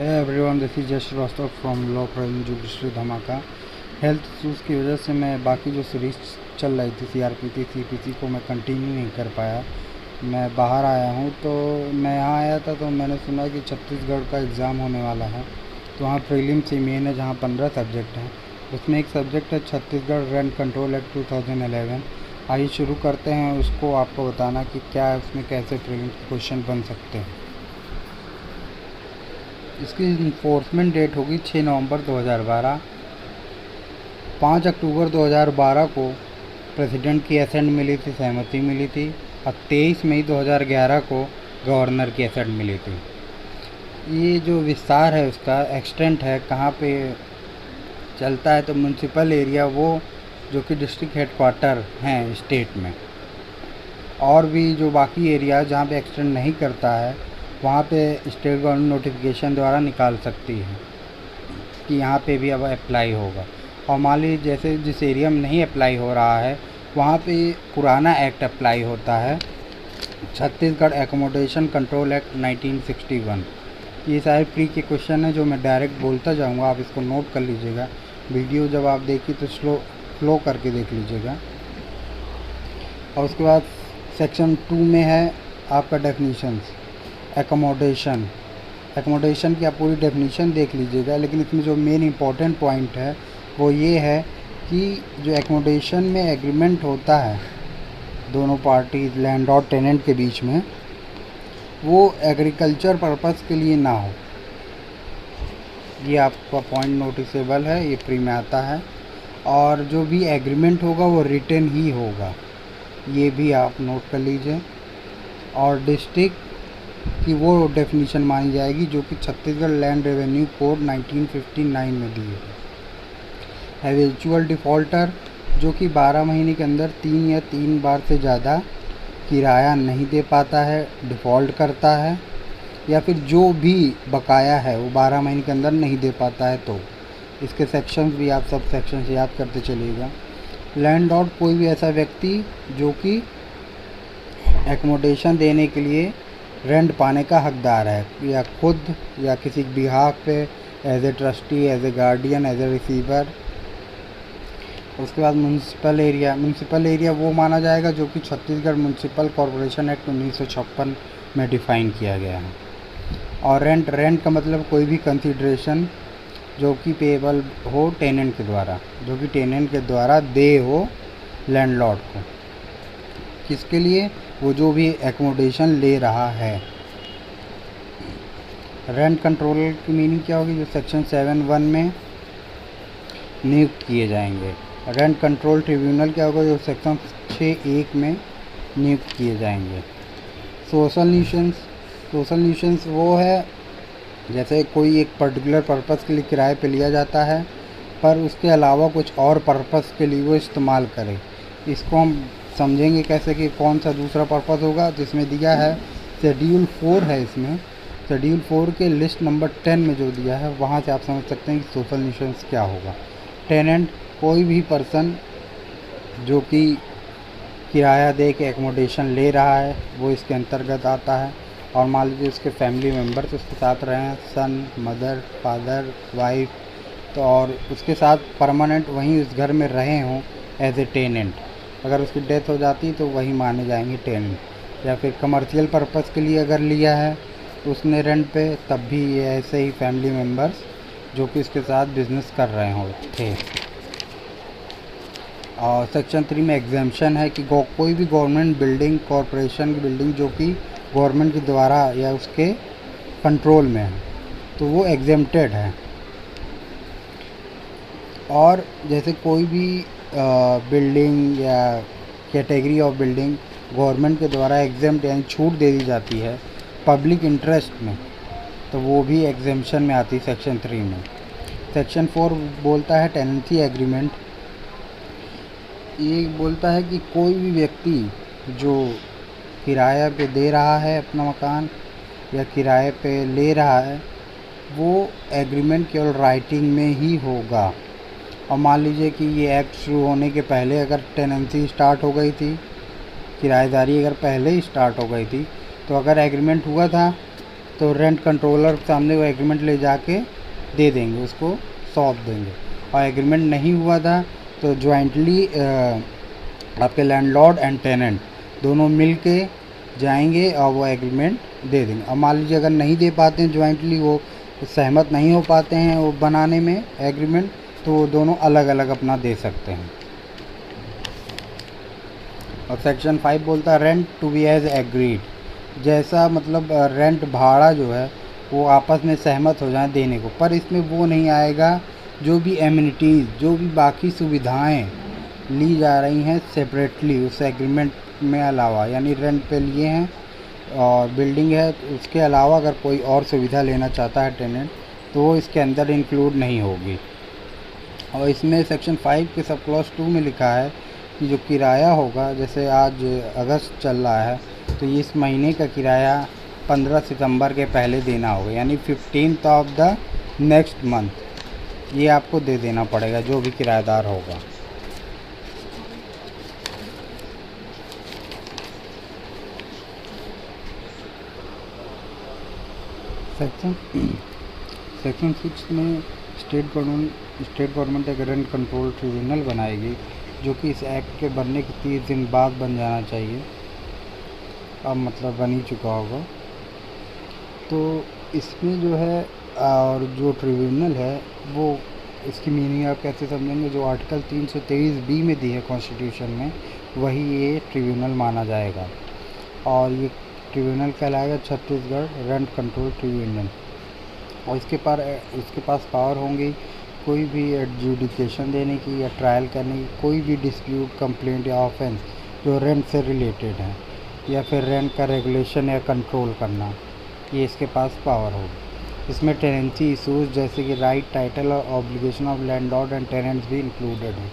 है everyone, this is just रोस्टॉक from law prime judiciary धमाका। Health issues की वजह से मैं बाकी जो सीरीज चल रही थी सीआरपीसी सीपीसी को मैं कंटिन्यू नहीं कर पाया। मैं बाहर आया हूँ, तो मैं यहाँ आया था तो मैंने सुना कि छत्तीसगढ़ का एग्ज़ाम होने वाला है। तो वहाँ प्रीलिम से मेन है, जहाँ 15 सब्जेक्ट हैं। उसमें एक सब्जेक्ट है छत्तीसगढ़ रेंट कंट्रोल एक्ट 2011। आइए शुरू करते हैं, उसको आपको बताना कि क्या उसमें कैसे प्रीलिम क्वेश्चन बन सकते हैं। इसकी इन्फोर्समेंट डेट होगी 6 नवंबर 2012। 5 अक्टूबर 2012 को प्रेसिडेंट की एसेंट मिली थी, सहमति मिली थी, और 23 मई 2011 को गवर्नर की एसेंट मिली थी। ये जो विस्तार है उसका एक्सटेंट है कहाँ पे चलता है, तो म्यूनसिपल एरिया वो जो कि डिस्ट्रिक्ट हेडक्वार्टर हैं स्टेट में, और भी जो बाकी एरिया जहाँ पे एक्सटेंड नहीं करता है वहाँ पे स्टेट गवर्नमेंट नोटिफिकेशन द्वारा निकाल सकती है कि यहाँ पे भी अब अप्लाई होगा। और मान लीजिए जैसे जिस एरिया में नहीं अप्लाई हो रहा है वहाँ पे पुराना एक्ट अप्लाई होता है, छत्तीसगढ़ एकोमोडेशन कंट्रोल एक्ट 1961। ये सारे प्री के क्वेश्चन है जो मैं डायरेक्ट बोलता जाऊँगा, आप इसको नोट कर लीजिएगा। वीडियो जब आप देखिए तो स्लो करके देख लीजिएगा। और उसके बाद सेक्शन 2 में है आपका डेफिनीशंस। एकोमोडेशन की आप पूरी डेफिनीशन देख लीजिएगा, लेकिन इसमें जो मेन इम्पॉर्टेंट पॉइंट है वो ये है कि जो एकोमोडेशन में एग्रीमेंट होता है दोनों पार्टीज लैंडलॉर्ड टेनेंट के बीच में, वो एग्रीकल्चर पर्पस के लिए ना हो। ये आपका पॉइंट नोटिसेबल है, ये प्री में आता है। और जो भी एग्रीमेंट होगा वो रिटन ही होगा, ये भी आप नोट कर लीजिए। और डिस्ट्रिक्ट की वो डेफिनीशन मानी जाएगी जो कि छत्तीसगढ़ लैंड रेवेन्यू कोड 1959 में दी है। हैबिचुअल डिफ़ॉल्टर जो कि 12 महीने के अंदर 3 या 3 बार से ज़्यादा किराया नहीं दे पाता है, डिफ़ॉल्ट करता है, या फिर जो भी बकाया है वो 12 महीने के अंदर नहीं दे पाता है, तो इसके सेक्शंस भी आप सब सेक्शंस याद करते चलिएगा। लैंडलॉर्ड कोई भी ऐसा व्यक्ति जो कि एकोमोडेशन देने के लिए रेंट पाने का हकदार है, या खुद या किसी बिहाफ पे as a trustee, as a guardian, as a receiver. उसके बाद म्यूनसिपल एरिया वो माना जाएगा जो कि छत्तीसगढ़ म्यूनसिपल कॉरपोरेशन एक्ट 1956 में डिफ़ाइन किया गया है। और रेंट का मतलब कोई भी कंसिडरेशन जो कि पेएबल हो टेनेंट के द्वारा, जो कि टेनेंट के द्वारा दे हो लैंडलॉर्ड को, किसके लिए, वो जो भी एकोमोडेशन ले रहा है। रेंट कंट्रोल की मीनिंग क्या होगी, जो सेक्शन 7(1) में नियुक्त किए जाएंगे। रेंट कंट्रोल ट्रिब्यूनल क्या होगा, जो सेक्शन 6(1) में नियुक्त किए जाएंगे। सोशल न्यूसेंस वो है जैसे कोई एक पर्टिकुलर पर्पस के लिए किराए पे लिया जाता है, पर उसके अलावा कुछ और पर्पस के लिए वो इस्तेमाल करे। इसको हम समझेंगे कैसे कि कौन सा दूसरा पर्पस होगा, जिसमें दिया है शेड्यूल 4 है। इसमें शेड्यूल 4 के लिस्ट नंबर 10 में जो दिया है वहाँ से आप समझ सकते हैं कि सोशल न्यूसेंस क्या होगा। टेनेंट कोई भी पर्सन जो कि किराया दे के एकोमोडेशन ले रहा है वो इसके अंतर्गत आता है। और मान लीजिए उसके फैमिली मेम्बर्स उसके साथ रहें, सन, मदर, फादर, वाइफ, तो और उसके साथ परमानेंट वहीं उस घर में रहे हों एज ए टेनेंट। अगर उसकी डेथ हो जाती तो वही माने जाएंगे टेनेंट। या फिर कमर्शियल पर्पस के लिए अगर लिया है उसने रेंट पे, तब भी ये ऐसे ही फैमिली मेम्बर्स जो कि इसके साथ बिजनेस कर रहे हो थे। और सेक्शन 3 में एग्जेम्पशन है कि कोई भी गवर्नमेंट बिल्डिंग, कॉरपोरेशन की बिल्डिंग जो कि गवर्नमेंट के द्वारा या उसके कंट्रोल में है, तो वो एग्जेम्प्टेड है। और जैसे कोई भी बिल्डिंग या कैटेगरी ऑफ बिल्डिंग गवर्नमेंट के द्वारा एग्जेम्प्ट यानी छूट दे दी जाती है पब्लिक इंटरेस्ट में, तो वो भी एग्जेम्पशन में आती है सेक्शन 3 में। सेक्शन 4 बोलता है टेनेंसी एग्रीमेंट। ये बोलता है कि कोई भी व्यक्ति जो किराया पे दे रहा है अपना मकान या किराए पे ले रहा है, वो एग्रीमेंट केवल राइटिंग में ही होगा। और मान लीजिए कि ये एक्ट शुरू होने के पहले अगर टेनेंसी स्टार्ट हो गई थी, किराएदारी अगर पहले ही स्टार्ट हो गई थी, तो अगर एग्रीमेंट हुआ था तो रेंट कंट्रोलर सामने वो एग्रीमेंट ले जाके दे देंगे, उसको सौंप देंगे। और एग्रीमेंट नहीं हुआ था तो ज्वाइंटली आपके लैंडलॉर्ड एंड टेनेंट दोनों मिल के जाएंगे और वो एग्रीमेंट दे देंगे। अब मान लीजिए अगर नहीं दे पाते हैं ज्वाइंटली, वो सहमत नहीं हो पाते हैं वो बनाने में एग्रीमेंट, तो वो दोनों अलग अलग अपना दे सकते हैं। और सेक्शन 5 बोलता है rent to be as agreed, जैसा मतलब रेंट भाड़ा जो है वो आपस में सहमत हो जाए देने को। पर इसमें वो नहीं आएगा जो भी एमिनिटीज़, जो भी बाकी सुविधाएं ली जा रही हैं सेपरेटली उस एग्रीमेंट में अलावा, यानी रेंट पे लिए हैं और बिल्डिंग है, तो उसके अलावा अगर कोई और सुविधा लेना चाहता है टेनेंट तो वो इसके अंदर इंक्लूड नहीं होगी। और इसमें सेक्शन 5 के सब क्लॉज 2 में लिखा है कि जो किराया होगा, जैसे आज अगस्त चल रहा है तो इस महीने का किराया 15 सितंबर के पहले देना होगा, यानी 15th of the next month ये आपको दे देना पड़ेगा जो भी किराएदार होगा। सेक्शन 6 में स्टेट गवर्नमेंट एक रेंट कंट्रोल ट्रिब्यूनल बनाएगी जो कि इस एक्ट के बनने के 30 दिन बाद बन जाना चाहिए। अब मतलब बन ही चुका होगा। तो इसमें जो है और जो ट्रिब्यूनल है वो इसकी मीनिंग आप कैसे समझेंगे, जो आर्टिकल 323B में दी है कॉन्स्टिट्यूशन में वही ये ट्रिब्यूनल माना जाएगा। और ये ट्रिब्यूनल कहलाएगा छत्तीसगढ़ रेंट कंट्रोल ट्रिब्यूनल। और इसके पास पावर होंगी कोई भी एडजुडिकेशन देने की या ट्रायल करने की, कोई भी डिस्प्यूट, कंप्लेंट या ऑफेंस जो रेंट से रिलेटेड है, या फिर रेंट का रेगुलेशन या कंट्रोल करना, ये इसके पास पावर होगी। इसमें टेनेंसी इशूज़ जैसे कि राइट, टाइटल और obligation of landlord and tenants भी इंक्लूडेड है।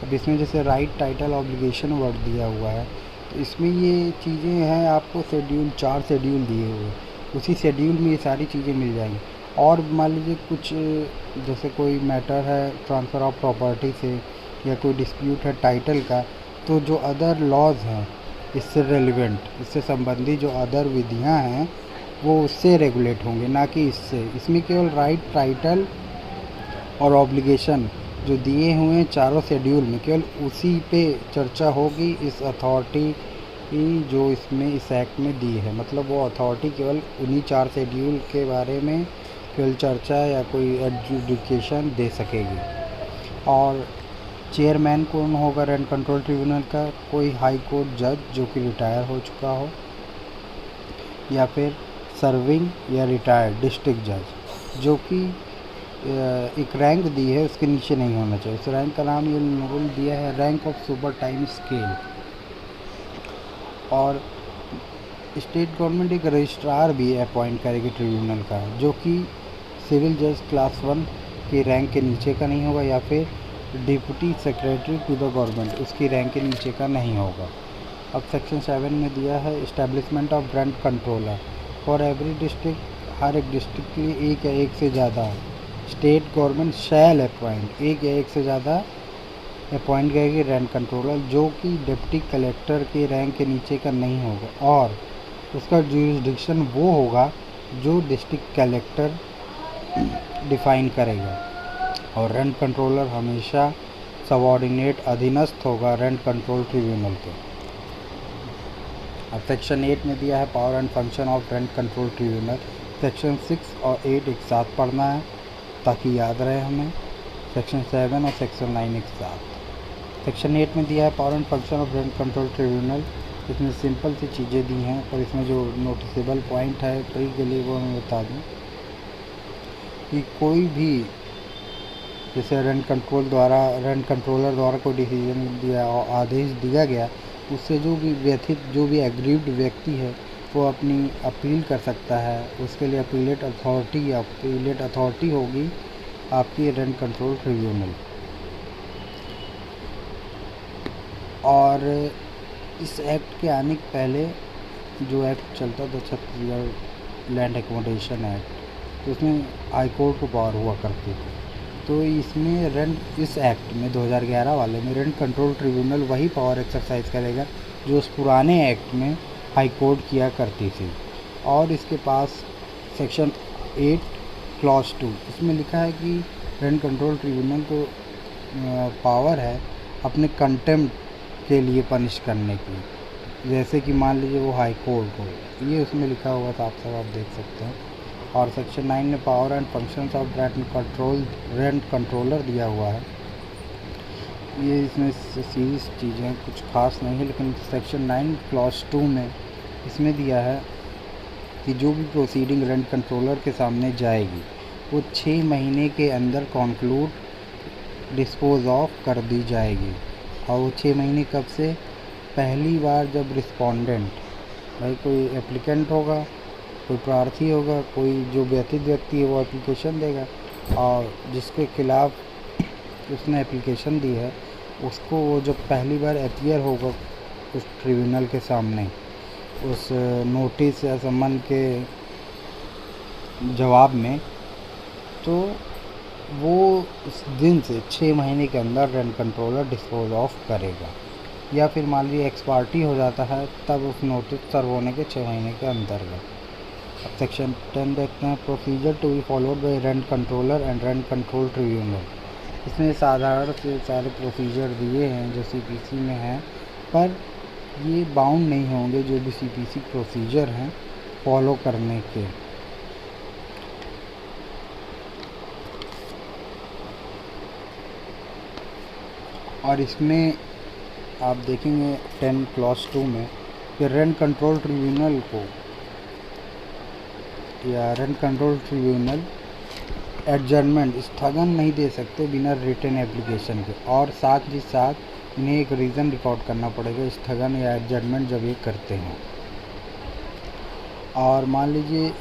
अब इसमें जैसे राइट, टाइटल, ऑब्लिगेशन वर्ड दिया हुआ है तो इसमें ये चीज़ें हैं, आपको शेड्यूल 4 शेड्यूल दिए हुए, उसी शेड्यूल में ये सारी चीज़ें मिल जाएंगी। और मान लीजिए कुछ जैसे कोई मैटर है ट्रांसफ़र ऑफ प्रॉपर्टी से या कोई डिस्प्यूट है टाइटल का, तो जो अदर लॉज हैं इससे रेलिवेंट, इससे संबंधित जो अदर विधियां हैं वो उससे रेगुलेट होंगे, ना कि इससे। इसमें केवल राइट, टाइटल और ऑब्लिगेशन जो दिए हुए हैं चारों शेड्यूल में, केवल उसी पे चर्चा होगी। इस अथॉरिटी जो इसमें इस एक्ट में दी है, मतलब वो अथॉरिटी केवल उन्हीं 4 शेड्यूल के बारे में केवल चर्चा या कोई एडजुडिकेशन दे सकेगी। और चेयरमैन कौन होगा रेंट कंट्रोल ट्रिब्यूनल का, कोई हाई कोर्ट जज जो कि रिटायर हो चुका हो, या फिर सर्विंग या रिटायर्ड डिस्ट्रिक्ट जज जो कि एक रैंक दी है उसके नीचे नहीं होना चाहिए। उस रैंक का नाम ये लोगों दिया है rank of super time scale. और स्टेट गवर्नमेंट एक रजिस्ट्रार भी अपॉइंट करेगी ट्रिब्यूनल का, जो कि सिविल जज क्लास 1 के रैंक के नीचे का नहीं होगा, या फिर deputy secretary to the government उसकी रैंक के नीचे का नहीं होगा। अब सेक्शन 7 में दिया है establishment of rent controller for every district, हर एक डिस्ट्रिक्ट के लिए एक या एक से ज़्यादा स्टेट गवर्नमेंट शैल अपॉइंट, एक या एक से ज़्यादा अपॉइंट करेगी रेंट कंट्रोलर जो कि डिप्टी कलेक्टर के रैंक के नीचे का नहीं होगा, और उसका ज्यूरिसडिक्शन वो होगा जो डिस्ट्रिक्ट कलेक्टर डिफाइन करेगा। और रेंट कंट्रोलर हमेशा सबऑर्डिनेट अधीनस्थ होगा रेंट कंट्रोल ट्रिब्यूनल के। अब सेक्शन 8 में दिया है power and function of rent control tribunal. Section 6 और 8 एक साथ पढ़ना है ताकि याद रहे हमें, सेक्शन 7 और सेक्शन 9 एक साथ। सेक्शन 8 में दिया है power and function of rent control tribunal. इसमें सिंपल सी चीज़ें दी हैं, पर इसमें जो नोटिसेबल पॉइंट है कई के लिए वो मैं बता दूँ कि कोई भी जैसे रेंट कंट्रोलर द्वारा कोई डिसीजन दिया और आदेश दिया गया, उससे जो भी एग्रीव्ड व्यक्ति है वो अपनी अपील कर सकता है। उसके लिए अपीलेट अथॉरिटी होगी आपकी रेंट कंट्रोल ट्रिब्यूनल। और इस एक्ट के आने के पहले जो एक्ट चलता था छत्तीसगढ़ लैंड एकोमोडेशन एक्ट, तो उसमें हाई कोर्ट को पावर हुआ करती थी। तो इसमें इस एक्ट में 2011 वाले में रेंट कंट्रोल ट्रिब्यूनल वही पावर एक्सरसाइज करेगा जो उस पुराने एक्ट में हाई कोर्ट किया करती थी। और इसके पास सेक्शन 8 क्लॉज 2, इसमें लिखा है कि रेंट कंट्रोल ट्रिब्यूनल को पावर है अपने कंटेम्प्ट के लिए पनिश करने की, जैसे कि मान लीजिए वो हाई कोर्ट हो, ये उसमें लिखा हुआ था, आप देख सकते हैं। और सेक्शन 9 में power and functions of rent controller दिया हुआ है। ये इसमें सीरीज चीज़ें कुछ खास नहीं है, लेकिन सेक्शन 9 क्लॉज 2 में इसमें दिया है कि जो भी प्रोसीडिंग रेंट कंट्रोलर के सामने जाएगी वो 6 महीने के अंदर कॉन्क्लूड डिस्पोज ऑफ कर दी जाएगी। और वो 6 महीने कब से? पहली बार जब रिस्पोंडेंट, भाई कोई एप्लीकेंट होगा, कोई प्रार्थी होगा, कोई जो व्यतीत व्यक्ति है वो एप्लीकेशन देगा, और जिसके खिलाफ उसने एप्लीकेशन दी है उसको वो जब पहली बार अपीयर होगा उस ट्रिब्यूनल के सामने उस नोटिस या सम्मन के जवाब में, तो वो उस दिन से 6 महीने के अंदर रेंट कंट्रोलर डिस्पोज ऑफ करेगा। या फिर मान लीजिए एक्स पार्टी हो जाता है, तब उस नोटिस सर्व होने के 6 महीने के अंतर्गत। अब सेक्शन 10 देखते हैं, procedure to be followed by rent controller and rent control tribunal. इसमें साधारण से सारे प्रोसीजर दिए हैं जो सीपीसी में हैं, पर ये बाउंड नहीं होंगे जो भी सीपीसी प्रोसीजर हैं फॉलो करने के। और इसमें आप देखेंगे 10 क्लॉज 2 में कि रेंट कंट्रोल ट्रिब्यूनल को या रेंट कंट्रोल ट्रिब्यूनल एडजर्नमेंट स्थगन नहीं दे सकते बिना रिटन एप्लीकेशन के, और साथ ही साथ इन्हें एक रीज़न रिकॉर्ड करना पड़ेगा स्थगन या एडजर्नमेंट जब ये करते हैं। और मान लीजिए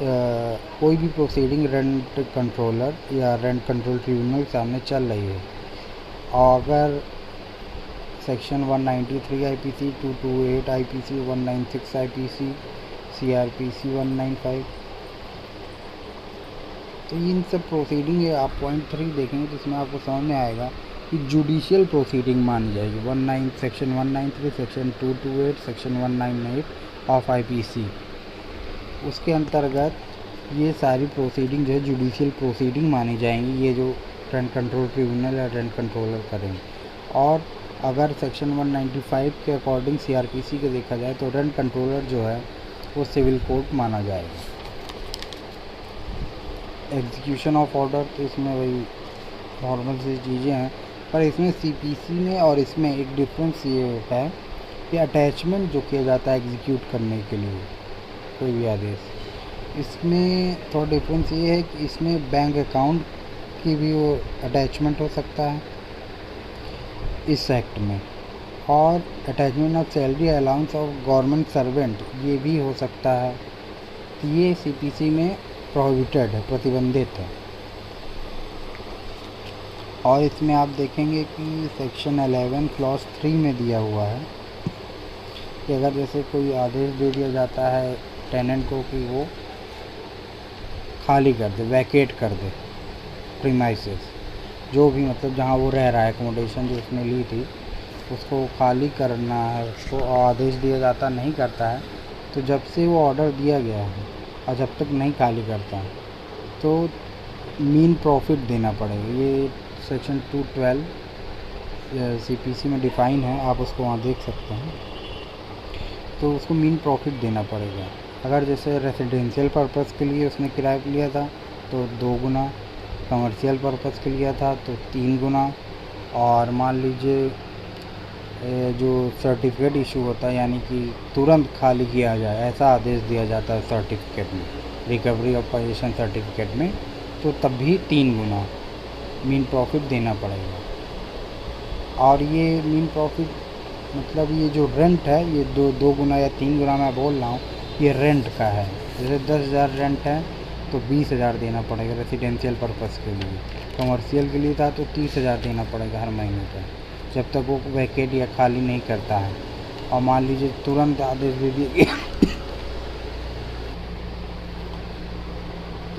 कोई भी प्रोसीडिंग रेंट कंट्रोलर या रेंट कंट्रोल ट्रिब्यूनल के सामने चल रही है, और अगर section 193 IPC, 228 IPC, 196 IPC, CrPC 195, तो इन सब प्रोसीडिंग आप पॉइंट 3 देखेंगे तो इसमें आपको समझ में आएगा कि जुडिशियल प्रोसीडिंग मानी जाएगी। Section 193, section 228, section 198 of IPC, उसके अंतर्गत ये सारी प्रोसीडिंग जो है जुडिशियल प्रोसीडिंग मानी जाएंगी, ये जो रेंट कंट्रोल ट्रिब्यूनल या रेंट कंट्रोलर करेंगे। और अगर सेक्शन 195 के अकॉर्डिंग सीआरपीसी के देखा जाए तो रेंट कंट्रोलर जो है वो सिविल कोर्ट माना जाएगा। एग्जीक्यूशन ऑफ ऑर्डर, तो इसमें वही नॉर्मल सी चीज़ें हैं, पर इसमें सीपीसी में और इसमें एक डिफरेंस ये है कि अटैचमेंट जो किया जाता है एग्जीक्यूट करने के लिए कोई भी आदेश, इसमें थोड़ा डिफरेंस ये है कि इसमें बैंक अकाउंट की भी वो अटैचमेंट हो सकता है इस एक्ट में, और attachment of salary allowance of government servant ये भी हो सकता है। ये सीपीसी में प्रोहिबिटेड है, प्रतिबंधित है। और इसमें आप देखेंगे कि सेक्शन 11 क्लॉज 3 में दिया हुआ है कि अगर जैसे कोई आदेश दे दिया जाता है टेनेंट को कि वो खाली कर दे, वैकेट कर दे प्रीमाइसेस, जो भी मतलब जहाँ वो रह रहा है, एकोमोडेशन जो उसने ली थी उसको खाली करना है, उसको आदेश दिया जाता नहीं करता है, तो जब से वो ऑर्डर दिया गया है और जब तक नहीं खाली करता है तो मीन प्रॉफिट देना पड़ेगा। ये सेक्शन 212 सीपीसी में डिफ़ाइन है, आप उसको वहाँ देख सकते हैं। तो उसको मीन प्रॉफिट देना पड़ेगा। अगर जैसे रेसिडेंशियल पर्पज़ के लिए उसने किराए पर लिया था तो 2 गुना, कमर्शियल पर्पज़ के लिया था तो 3 गुना, और मान लीजिए जो सर्टिफिकेट इशू होता है यानी कि तुरंत खाली किया जाए ऐसा आदेश दिया जाता है सर्टिफिकेट में, रिकवरी ऑफ पोजीशन सर्टिफिकेट में, तो तब भी 3 गुना मीन प्रॉफिट देना पड़ेगा। और ये मीन प्रॉफिट मतलब ये जो रेंट है ये 2 गुना या 3 गुना मैं बोल रहा हूँ, ये रेंट का है। जैसे 10,000 रेंट है तो 20,000 देना पड़ेगा रेसिडेंशियल पर्पज़ के लिए, कमर्शियल के लिए था तो 30,000 देना पड़ेगा हर महीने का, जब तक वो वैकेट या खाली नहीं करता है। और मान लीजिए तुरंत आदेश दे दिए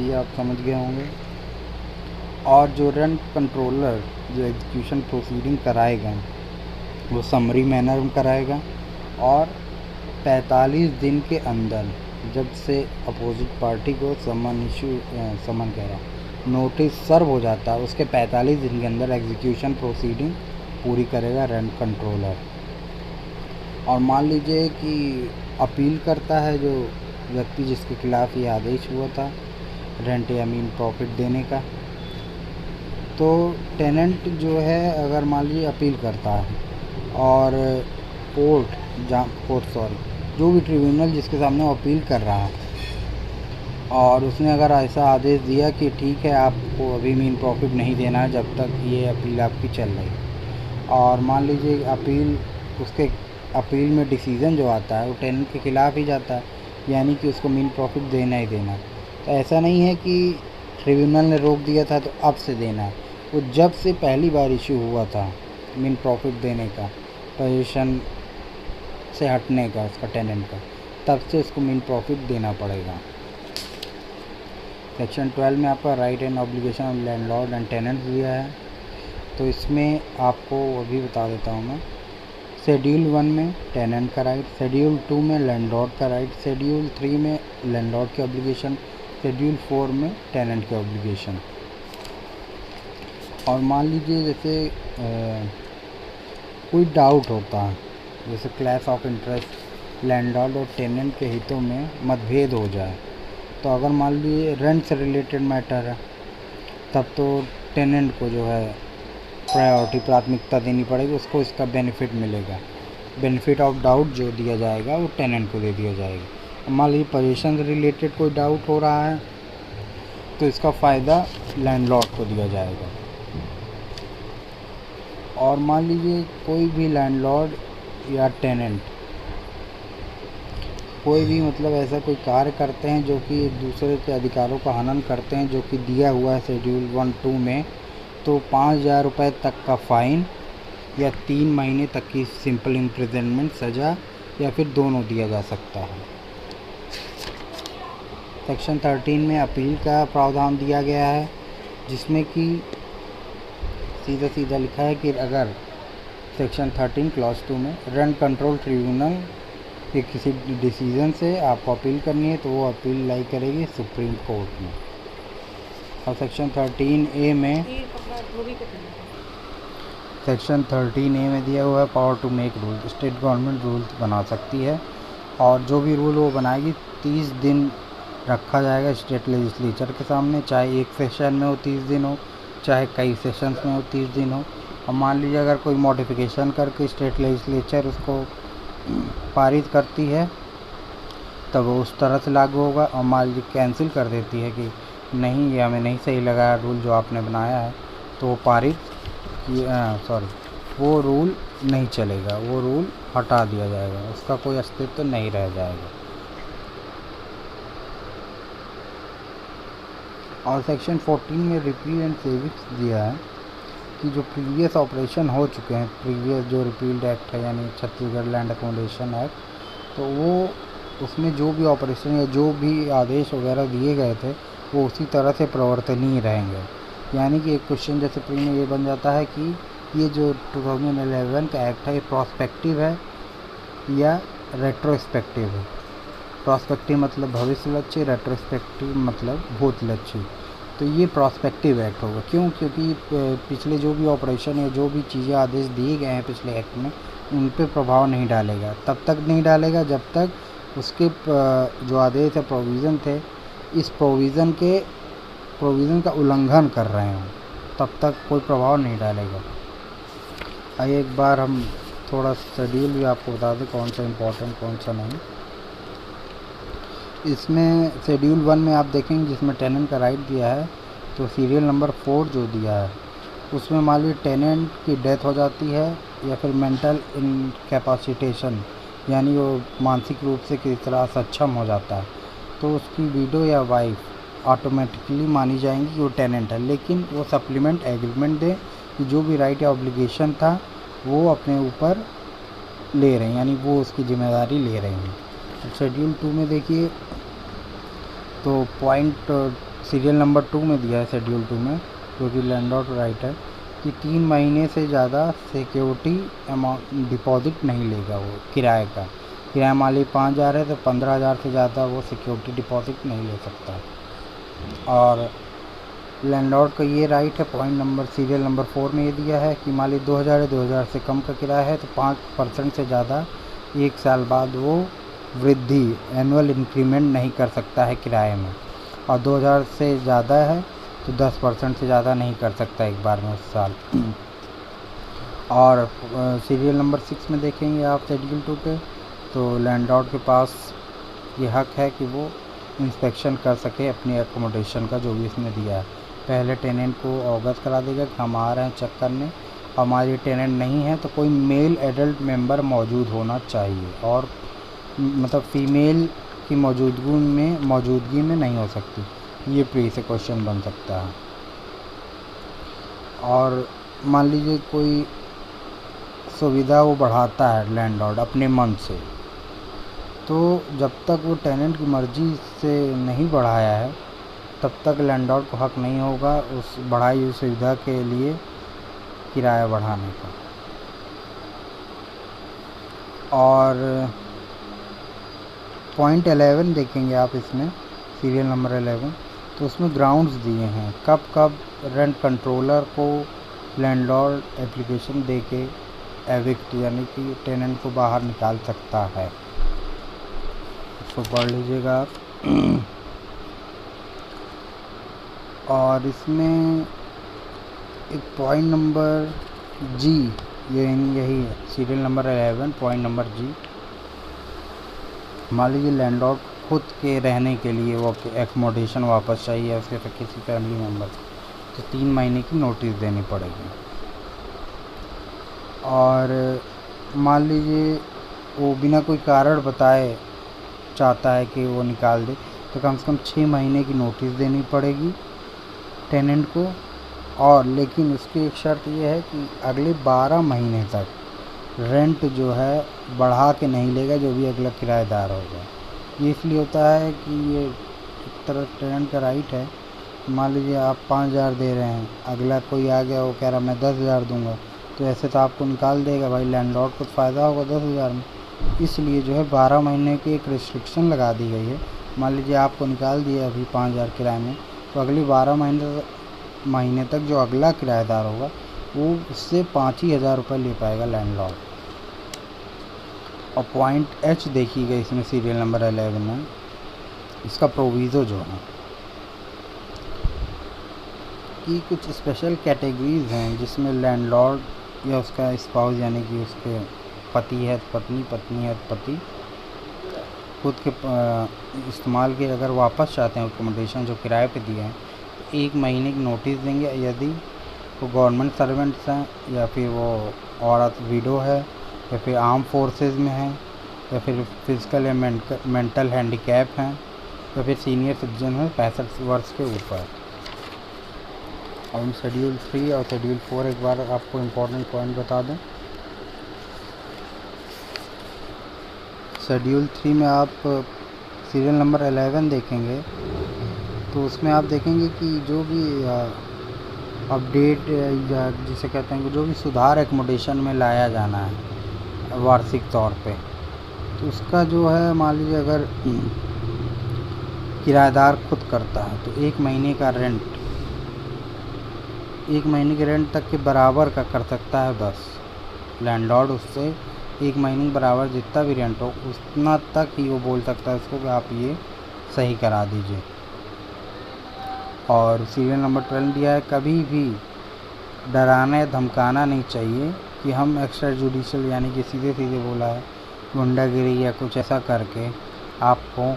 ये आप समझ गए होंगे। और जो रेंट कंट्रोलर जो एग्जीक्यूशन प्रोसीडिंग कराएगा वो समरी मैनर में कराएगा, और 45 दिन के अंदर जब से अपोजिट पार्टी को समन कह रहा नोटिस सर्व हो जाता है, उसके 45 दिन के अंदर एग्जीक्यूशन प्रोसीडिंग पूरी करेगा रेंट कंट्रोलर। और मान लीजिए कि अपील करता है जो व्यक्ति जिसके खिलाफ़ ये आदेश हुआ था रेंट या मीन प्रॉफिट देने का, तो टेनेंट जो है अगर मान लीजिए अपील करता है और जो भी ट्रिब्यूनल जिसके सामने वो अपील कर रहा है और उसने अगर ऐसा आदेश दिया कि ठीक है आपको अभी मीन प्रॉफिट नहीं देना है जब तक ये अपील आपकी चल रही, और मान लीजिए उसके अपील में डिसीज़न जो आता है वो टेनेंट के ख़िलाफ़ ही जाता है, यानी कि उसको मीन प्रॉफिट देना ही देना। तो ऐसा नहीं है कि ट्रिब्यूनल ने रोक दिया था तो अब से देना है, वो जब से पहली बार इशू हुआ था मीन प्रॉफिट देने का, पोजीशन से हटने का उसका टेनेंट का, तब से उसको मीन प्रॉफिट देना पड़ेगा। सेक्शन 12 में आपका right and obligation of landlord and tenant दिया है, तो इसमें आपको अभी बता देता हूँ मैं। शेड्यूल 1 में टेनेंट का राइट, शेड्यूल 2 में लैंडलॉर्ड का राइट, शेड्यूल 3 में लैंडलॉर्ड की ऑब्लिगेशन, शेड्यूल 4 में टेनेंट की ऑब्लिगेशन। और मान लीजिए जैसे कोई डाउट होता है, जैसे क्लैश ऑफ इंटरेस्ट लैंडलॉर्ड और टेनेंट के हितों में मतभेद हो जाए, तो अगर मान लीजिए रेंट से रिलेटेड मैटर है तब तो टेनेंट को जो है प्राथमिकता देनी पड़ेगी, उसको इसका बेनिफिट मिलेगा। बेनिफिट ऑफ डाउट जो दिया जाएगा वो टेनेंट को दे दिया जाएगा। मान लीजिए पोजीशन से रिलेटेड कोई डाउट हो रहा है तो इसका फ़ायदा लैंडलॉर्ड को दिया जाएगा। और मान लीजिए कोई भी लैंडलॉर्ड या टेनेंट कोई भी मतलब ऐसा कोई कार्य करते हैं जो कि एक दूसरे के अधिकारों का हनन करते हैं जो कि दिया हुआ है शेड्यूल 1-2 में, तो 5,000 रुपये तक का फ़ाइन या 3 महीने तक की सिंपल इम्प्रिजनमेंट सज़ा या फिर दोनों दिया जा सकता है। सेक्शन 13 में अपील का प्रावधान दिया गया है, जिसमें कि सीधा लिखा है कि अगर सेक्शन 13 क्लॉज 2 में रेंट कंट्रोल ट्रिब्यूनल के किसी डिसीज़न से आपको अपील करनी है तो वो अपील लाई करेगी सुप्रीम कोर्ट में। और सेक्शन 13A में दिया हुआ है power to make rule, state government rules बना सकती है और जो भी रूल वो बनाएगी 30 दिन रखा जाएगा स्टेट लेजिस्लेचर के सामने, चाहे एक सेशन में हो 30 दिन हो, चाहे कई सेशंस में हो 30 दिन हो। और मान लीजिए अगर कोई मॉडिफिकेशन करके स्टेट लेजिस्लेचर उसको पारित करती है तब वो उस तरह से लागू होगा, और मान लीजिए कैंसिल कर देती है कि नहीं ये हमें नहीं सही लगा रूल जो आपने बनाया है, तो वो वो रूल नहीं चलेगा, वो रूल हटा दिया जाएगा, उसका कोई अस्तित्व नहीं रह जाएगा। और सेक्शन 14 में रिपील एंड सेविंग्स दिया है कि जो प्रीवियस ऑपरेशन हो चुके हैं, प्रीवियस जो रिपील्ड एक्ट है यानी छत्तीसगढ़ लैंड अकोमोडेशन एक्ट, तो वो उसमें जो भी ऑपरेशन या जो भी आदेश वगैरह दिए गए थे वो उसी तरह से प्रवर्तनीय रहेंगे। यानी कि एक क्वेश्चन जैसे प्री में ये बन जाता है कि ये जो 2011 का एक्ट है ये प्रॉस्पेक्टिव है या रेट्रोस्पेक्टिव है। प्रॉस्पेक्टिव मतलब भविष्यलक्षी, रेट्रोस्पेक्टिव मतलब भूतलक्षी। तो ये प्रॉस्पेक्टिव एक्ट होगा। क्यों? क्योंकि पिछले जो भी ऑपरेशन या जो भी चीज़ें आदेश दिए गए हैं पिछले एक्ट में उन पर प्रभाव नहीं डालेगा, तब तक नहीं डालेगा जब तक उसके जो आदेश है प्रोविज़न थे इस प्रोविज़न का उल्लंघन कर रहे हों, तब तक कोई प्रभाव नहीं डालेगा। आइए एक बार हम थोड़ा शेड्यूल भी आपको बता दें कौन सा इम्पोर्टेंट कौन सा नहीं। इसमें शेड्यूल 1 में आप देखेंगे जिसमें टेनेंट का राइट दिया है, तो सीरियल नंबर 4 जो दिया है उसमें मान लीजिए टेनेंट की डेथ हो जाती है या फिर मेंटल इनकैपेसिटेशन यानी वो मानसिक रूप से किसी तरह सक्षम हो जाता है, तो उसकी विडो या वाइफ ऑटोमेटिकली मानी जाएंगी कि वो टेनेंट है, लेकिन वो सप्लीमेंट एग्रीमेंट दें कि जो भी राइट या ऑब्लिगेशन था वो अपने ऊपर ले रहे हैं, यानी वो उसकी जिम्मेदारी ले रहे हैं। शेड्यूल 2 में देखिए तो पॉइंट सीरियल नंबर 2 में दिया है शेड्यूल 2 में, जो कि लैंडलॉर्ड राइट है कि 3 महीने से ज़्यादा सिक्योरिटी अमाउंट डिपॉजिट नहीं लेगा वो किराए का, किराया मालिक 5,000 है तो 15,000 से ज़्यादा वो सिक्योरिटी डिपॉजिट नहीं ले सकता। और लैंडलॉर्ड का ये राइट है, पॉइंट नंबर सीरियल नंबर 4 में ये दिया है कि मालिक 2,000 है, 2,000 से कम का किराया है तो 5% से ज़्यादा 1 साल बाद वो वृद्धि एनुअल इंक्रीमेंट नहीं कर सकता है किराए में, और 2,000 से ज़्यादा है तो 10% से ज़्यादा नहीं कर सकता एक बार में उस साल। और सीरियल नंबर 6 में देखेंगे आप शेड्यूल 2 के, तो लैंडलॉर्ड के पास ये हक है कि वो इंस्पेक्शन कर सके अपनी एकोमोडेशन का, जो भी इसने दिया है। पहले टेनेंट को अवगत करा देगा कि हम आ रहे हैं चेक करने, हमारी टेनेंट नहीं है तो कोई मेल एडल्ट मेंबर मौजूद होना चाहिए, और मतलब फीमेल की मौजूदगी में नहीं हो सकती। ये प्री से क्वेश्चन बन सकता है। और मान लीजिए कोई सुविधा वो बढ़ाता है लैंडलॉर्ड अपने मन से, तो जब तक वो टेनेंट की मर्ज़ी से नहीं बढ़ाया है तब तक लैंडलॉर्ड को हक नहीं होगा उस बढ़ाई हुई सुविधा के लिए किराया बढ़ाने का। और पॉइंट 11 देखेंगे आप इसमें, सीरियल नंबर 11, तो उसमें ग्राउंड्स दिए हैं कब कब रेंट कंट्रोलर को लैंडलॉर्ड एप्लीकेशन दे के एविक्ट यानी कि टेनेंट को बाहर निकाल सकता है। इसको पढ़ लीजिएगा आप। और इसमें एक पॉइंट नंबर जी, यही है सीरियल नंबर 11 पॉइंट नंबर जी। मान लीजिए लैंडलॉर्ड खुद के रहने के लिए वो एकोमोडेशन वापस चाहिए उसके किसी फैमिली मेम्बर, तो 3 महीने की नोटिस देनी पड़ेगी। और मान लीजिए वो बिना कोई कारण बताए चाहता है कि वो निकाल दे, तो कम से कम 6 महीने की नोटिस देनी पड़ेगी टेनेंट को। और लेकिन उसकी एक शर्त ये है कि अगले 12 महीने तक रेंट जो है बढ़ा के नहीं लेगा जो भी अगला किराएदार होगा। ये इसलिए होता है कि ये एक तरह टेनेंट का राइट है। मान लीजिए आप 5,000 दे रहे हैं, अगला कोई आ गया वो कह रहा मैं 10,000 दूंगा, तो ऐसे तो आपको निकाल देगा भाई, लैंडलॉर्ड को फ़ायदा होगा 10,000 में। इसलिए जो है 12 महीने की एक रिस्ट्रिक्शन लगा दी गई है। मान लीजिए आपको निकाल दिया अभी 5,000 किराए में, तो अगले 12 महीने तक जो अगला किराएदार होगा वो उससे 5,000 रुपये ले पाएगा लैंडलॉर्ड। और पॉइंट एच देखी गई इसमें सीरियल नंबर 11 में, इसका प्रोविज़ो जो है कि कुछ स्पेशल कैटेगरीज हैं जिसमें लैंडलॉर्ड या उसका स्पाउस यानी कि उसके पति है पत्नी, पत्नी है पति, खुद के इस्तेमाल के अगर वापस चाहते हैं अकोमोडेशन जो किराए पे दिए हैं, तो 1 महीने की नोटिस देंगे। यदि वो गवर्नमेंट सर्वेंट्स हैं, या फिर वो औरत विडो है, या फिर आर्म फोर्सेस में है, या फिर फिजिकल या मेंटल हैंडीकैप हैं, या फिर सीनियर सिटीजन है 65 वर्ष के ऊपर। और हम शेड्यूल 3 और शेड्यूल 4 एक बार आपको इम्पोर्टेंट पॉइंट बता दें। शेड्यूल 3 में आप सीरियल नंबर 11 देखेंगे, तो उसमें आप देखेंगे कि जो भी अपडेट या जिसे कहते हैं कि जो भी सुधार एकोमोडेशन में लाया जाना है वार्षिक तौर पे, तो उसका जो है मान लीजिए अगर किराएदार खुद करता है तो 1 महीने का रेंट 1 महीने के रेंट तक के बराबर का कर सकता है बस। लैंडलॉर्ड उससे 1 महीने के बराबर जितना भी रेंट हो उतना तक ही वो बोल सकता है उसको कि आप ये सही करा दीजिए। और सीरियल नंबर 12 दिया है, कभी भी डराना या धमकाना नहीं चाहिए कि हम एक्स्ट्रा जुडिशल यानी कि सीधे सीधे बोला है गुंडागिरी या कुछ ऐसा करके आपको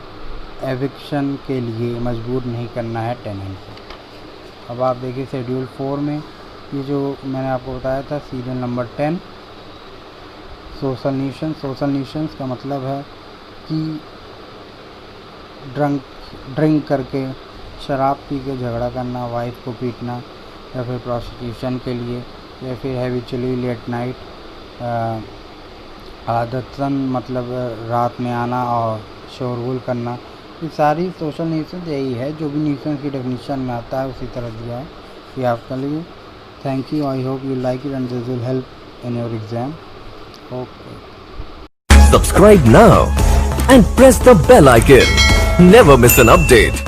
एविक्शन के लिए मजबूर नहीं करना है टेनेंट को। अब आप देखिए शेड्यूल 4 में ये जो मैंने आपको बताया था सीरियल नंबर 10 सोशल न्यूसेंस का मतलब है कि ड्रिंक करके शराब पी के झगड़ा करना, वाइफ को पीटना, या फिर प्रोस्टिट्यूशन के लिए, या फिर हैबिचुअली लेट नाइट आदतन मतलब रात में आना और शोरगुल करना। ये सारी सोशल न्यूसेंस यही है, जो भी न्यूसेंस की डेफिनेशन में आता है उसी तरह दिया है कि आपके लिए। Thank you, I hope you like it and this will help in your exam. Okay. Subscribe now and press the bell icon. Never miss an update.